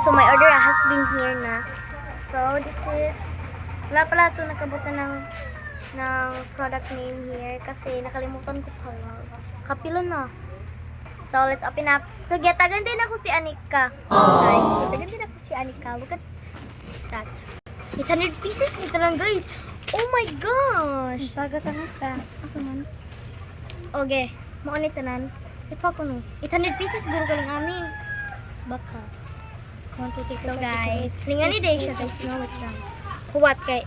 So my order has been here na. So this is, wala pala ito nakabutan ng product name here kasi nakalimutan ko pala. Kapilo na. So let's open up. So getagan din ako si Anika. Guys, getagan din ako si Anika. Look at that. 800 pieces nito lang guys. Oh my gosh. Baga ka na sa. Asa man? Okay, maunit tanan. Ito ako no. 800 pieces siguro galing ami. Baka. 1, 2, 3, So guys, lingan ni day siya guys. No, wait lang. Kuwat kay.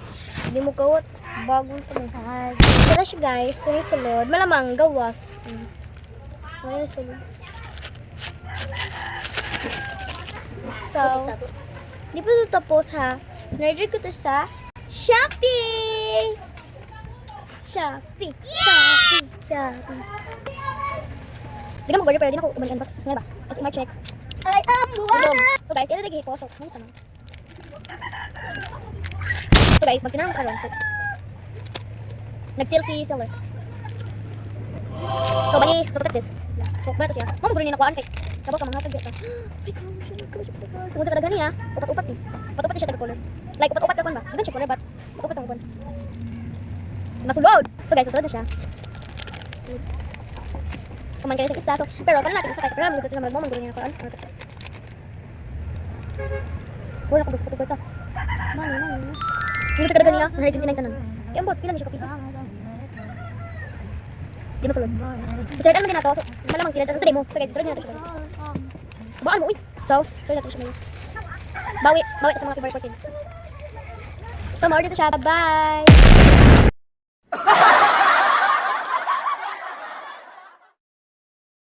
Hindi mo kawat. Bagong tumahag. Wala siya guys. Sunisulod. Malamang gawas. Wala yung sulod. So, di pa ito tapos ha. Nerdy ko to sa Shopee! Shopee! Shopee! Shopee! Di ka mag-order pero di na ako mag-unbox. Ngayon ba? As in my check. I am Luana! So guys, ito lagi ko. So, ano tanong? So guys, magtinarang karon. So, nag-sale si seller. So, bali, look at this. So, ba ito siya? Mama, gulo niya nakuhaan kay. Sabaw ka, mga tagya ka. Ay, gosh. Tungkol sa kadaghan niya, upat-upat eh. Upat-upat siya taga-color. Like, upat-upat ka kon ba? Ganun siya color, but upat-upat ang kon. Masulod! So guys, susunod na siya. Kuman kayo sa isa. So, pero kanan natin isa kay pero naman sa mga gulo niya nakuhaan. Ano ito? Wala ka ba ito? Mani. Tungkol sa kadaghan niya, 129 tanan. Kaya ambot, pila na siya ka-pieces. Di masulod. Isaratan mo din ako. So, malamang sila. So, demo. So, guys, isaratan natin siya. Baan mo, uy. So, natin siya mo. Bawi sa mga kibar ko. So, ma-order to siya. Bye-bye!